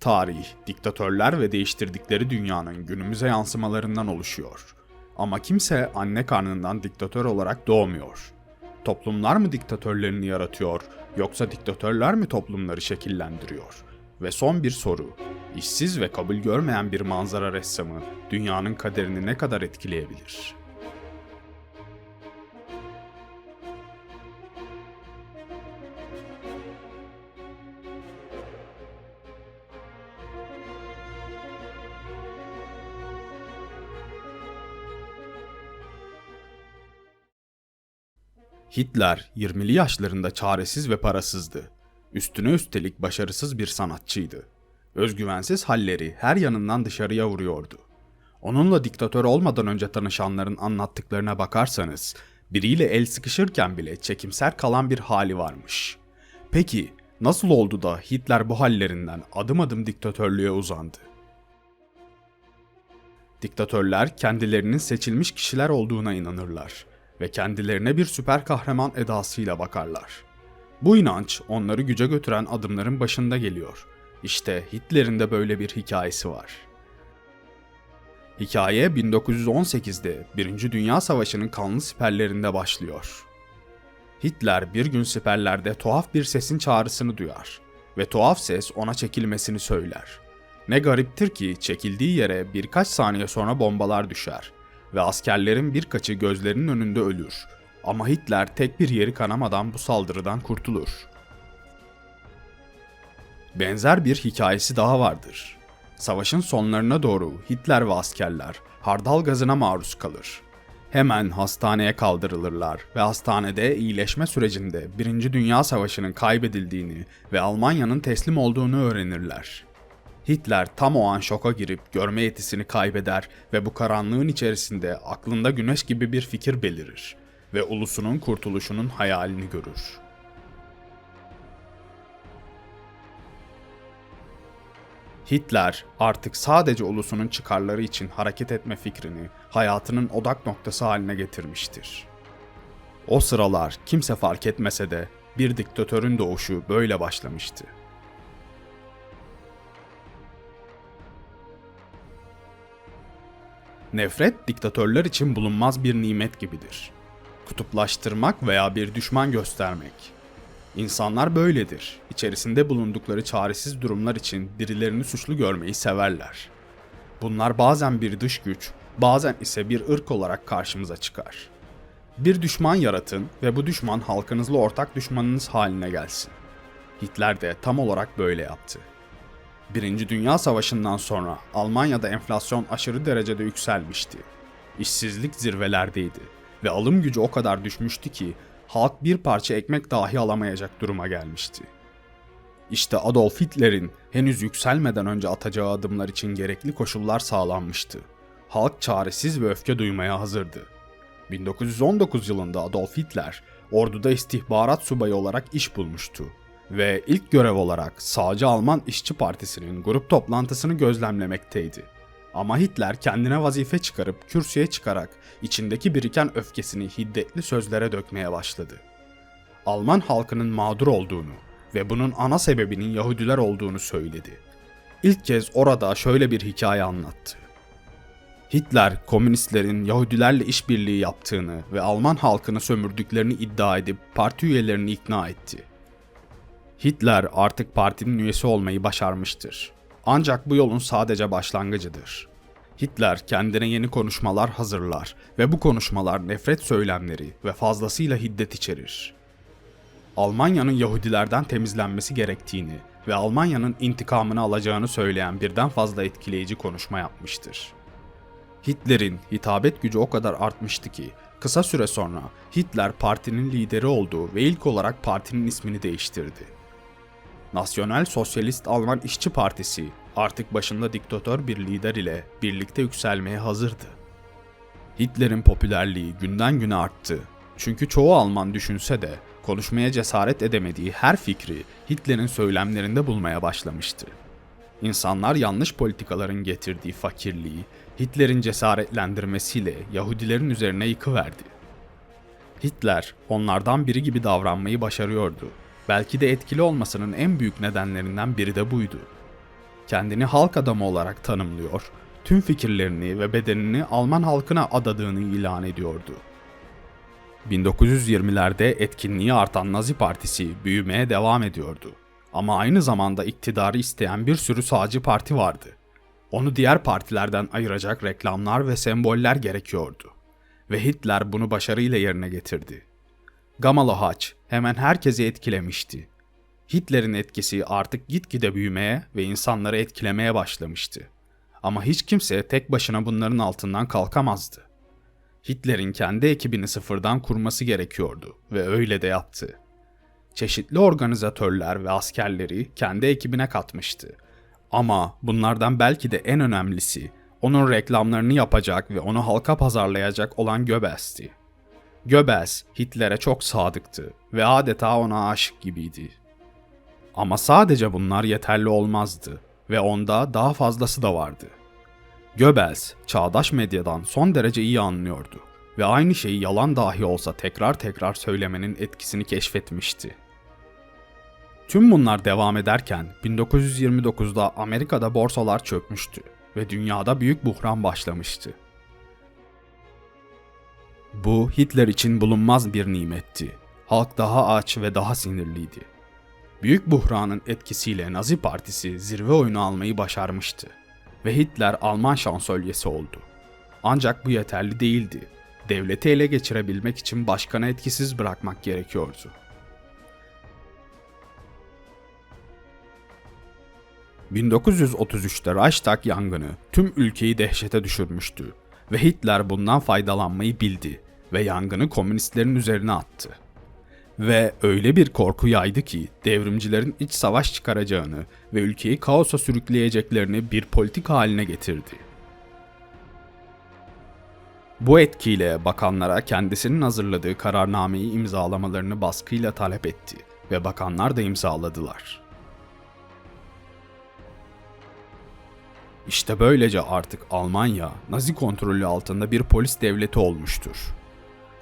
Tarih, diktatörler ve değiştirdikleri dünyanın günümüze yansımalarından oluşuyor. Ama kimse anne karnından diktatör olarak doğmuyor. Toplumlar mı diktatörlerini yaratıyor, yoksa diktatörler mi toplumları şekillendiriyor? Ve son bir soru, işsiz ve kabul görmeyen bir manzara ressamı dünyanın kaderini ne kadar etkileyebilir? Hitler 20'li yaşlarında çaresiz ve parasızdı. Üstüne üstelik başarısız bir sanatçıydı. Özgüvensiz halleri her yanından dışarıya vuruyordu. Onunla diktatör olmadan önce tanışanların anlattıklarına bakarsanız, biriyle el sıkışırken bile çekimser kalan bir hali varmış. Peki nasıl oldu da Hitler bu hallerinden adım adım diktatörlüğe uzandı? Diktatörler kendilerinin seçilmiş kişiler olduğuna inanırlar ve kendilerine bir süper kahraman edasıyla bakarlar. Bu inanç onları güce götüren adımların başında geliyor. İşte Hitler'in de böyle bir hikayesi var. Hikaye 1918'de Birinci Dünya Savaşı'nın kanlı siperlerinde başlıyor. Hitler bir gün siperlerde tuhaf bir sesin çağrısını duyar ve tuhaf ses ona çekilmesini söyler. Ne gariptir ki çekildiği yere birkaç saniye sonra bombalar düşer ve askerlerin birkaçı gözlerinin önünde ölür. Ama Hitler tek bir yeri kanamadan bu saldırıdan kurtulur. Benzer bir hikayesi daha vardır. Savaşın sonlarına doğru Hitler ve askerler hardal gazına maruz kalır. Hemen hastaneye kaldırılırlar ve hastanede iyileşme sürecinde Birinci Dünya Savaşı'nın kaybedildiğini ve Almanya'nın teslim olduğunu öğrenirler. Hitler tam o an şoka girip görme yetisini kaybeder ve bu karanlığın içerisinde aklında güneş gibi bir fikir belirir ve ulusunun kurtuluşunun hayalini görür. Hitler artık sadece ulusunun çıkarları için hareket etme fikrini hayatının odak noktası haline getirmiştir. O sıralar kimse fark etmese de bir diktatörün doğuşu böyle başlamıştı. Nefret diktatörler için bulunmaz bir nimet gibidir. Kutuplaştırmak veya bir düşman göstermek. İnsanlar böyledir. İçerisinde bulundukları çaresiz durumlar için birilerini suçlu görmeyi severler. Bunlar bazen bir dış güç, bazen ise bir ırk olarak karşımıza çıkar. Bir düşman yaratın ve bu düşman halkınızla ortak düşmanınız haline gelsin. Hitler de tam olarak böyle yaptı. Birinci Dünya Savaşı'ndan sonra Almanya'da enflasyon aşırı derecede yükselmişti. İşsizlik zirvelerdeydi ve alım gücü o kadar düşmüştü ki halk bir parça ekmek dahi alamayacak duruma gelmişti. İşte Adolf Hitler'in henüz yükselmeden önce atacağı adımlar için gerekli koşullar sağlanmıştı. Halk çaresiz ve öfke duymaya hazırdı. 1919 yılında Adolf Hitler orduda istihbarat subayı olarak iş bulmuştu ve ilk görev olarak sağcı Alman İşçi Partisi'nin grup toplantısını gözlemlemekteydi. Ama Hitler kendine vazife çıkarıp kürsüye çıkarak içindeki biriken öfkesini hiddetli sözlere dökmeye başladı. Alman halkının mağdur olduğunu ve bunun ana sebebinin Yahudiler olduğunu söyledi. İlk kez orada şöyle bir hikaye anlattı. Hitler, komünistlerin Yahudilerle işbirliği yaptığını ve Alman halkını sömürdüklerini iddia edip parti üyelerini ikna etti. Hitler artık partinin üyesi olmayı başarmıştır. Ancak bu yolun sadece başlangıcıdır. Hitler kendine yeni konuşmalar hazırlar ve bu konuşmalar nefret söylemleri ve fazlasıyla hiddet içerir. Almanya'nın Yahudilerden temizlenmesi gerektiğini ve Almanya'nın intikamını alacağını söyleyen birden fazla etkileyici konuşma yapmıştır. Hitler'in hitabet gücü o kadar artmıştı ki kısa süre sonra Hitler partinin lideri oldu ve ilk olarak partinin ismini değiştirdi. Nasyonal Sosyalist Alman İşçi Partisi artık başında diktatör bir lider ile birlikte yükselmeye hazırdı. Hitler'in popülerliği günden güne arttı. Çünkü çoğu Alman düşünse de konuşmaya cesaret edemediği her fikri Hitler'in söylemlerinde bulmaya başlamıştı. İnsanlar yanlış politikaların getirdiği fakirliği Hitler'in cesaretlendirmesiyle Yahudilerin üzerine yıkıverdi. Hitler onlardan biri gibi davranmayı başarıyordu. Belki de etkili olmasının en büyük nedenlerinden biri de buydu. kendini halk adamı olarak tanımlıyor, tüm fikirlerini ve bedenini Alman halkına adadığını ilan ediyordu. 1920'lerde etkinliği artan Nazi Partisi büyümeye devam ediyordu. Ama aynı zamanda iktidarı isteyen bir sürü sağcı parti vardı. Onu diğer partilerden ayıracak reklamlar ve semboller gerekiyordu. Ve Hitler bunu başarıyla yerine getirdi. Gamalı Haç hemen herkesi etkilemişti. Hitler'in etkisi artık gitgide büyümeye ve insanları etkilemeye başlamıştı. Ama hiç kimse tek başına bunların altından kalkamazdı. Hitler'in kendi ekibini sıfırdan kurması gerekiyordu ve öyle de yaptı. Çeşitli organizatörler ve askerleri kendi ekibine katmıştı. Ama bunlardan belki de en önemlisi onun reklamlarını yapacak ve onu halka pazarlayacak olan Goebbels'ti. Goebbels Hitler'e çok sadıktı ve adeta ona aşık gibiydi. Ama sadece bunlar yeterli olmazdı ve onda daha fazlası da vardı. Goebbels, çağdaş medyadan son derece iyi anlıyordu ve aynı şeyi yalan dahi olsa tekrar tekrar söylemenin etkisini keşfetmişti. Tüm bunlar devam ederken 1929'da Amerika'da borsalar çökmüştü ve dünyada büyük buhran başlamıştı. Bu Hitler için bulunmaz bir nimetti. Halk daha aç ve daha sinirliydi. Büyük buhranın etkisiyle Nazi Partisi zirve oyunu almayı başarmıştı ve Hitler Alman şansölyesi oldu. Ancak bu yeterli değildi. Devleti ele geçirebilmek için başkanı etkisiz bırakmak gerekiyordu. 1933'te Reichstag yangını tüm ülkeyi dehşete düşürmüştü ve Hitler bundan faydalanmayı bildi ve yangını komünistlerin üzerine attı. Ve öyle bir korku yaydı ki devrimcilerin iç savaş çıkaracağını ve ülkeyi kaosa sürükleyeceklerini bir politik haline getirdi. Bu etkiyle bakanlara kendisinin hazırladığı kararnameyi imzalamalarını baskıyla talep etti ve bakanlar da imzaladılar. İşte böylece artık Almanya, Nazi kontrolü altında bir polis devleti olmuştur.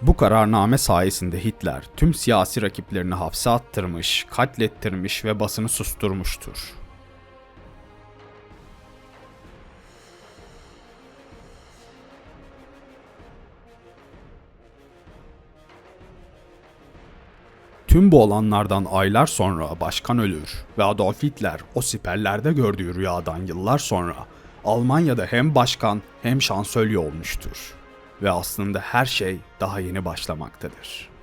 Bu kararname sayesinde Hitler tüm siyasi rakiplerini hapse attırmış, katlettirmiş ve basını susturmuştur. Tüm bu olanlardan aylar sonra başkan ölür ve Adolf Hitler o siperlerde gördüğü rüyadan yıllar sonra Almanya'da hem başkan hem şansölye olmuştur. Ve aslında her şey daha yeni başlamaktadır.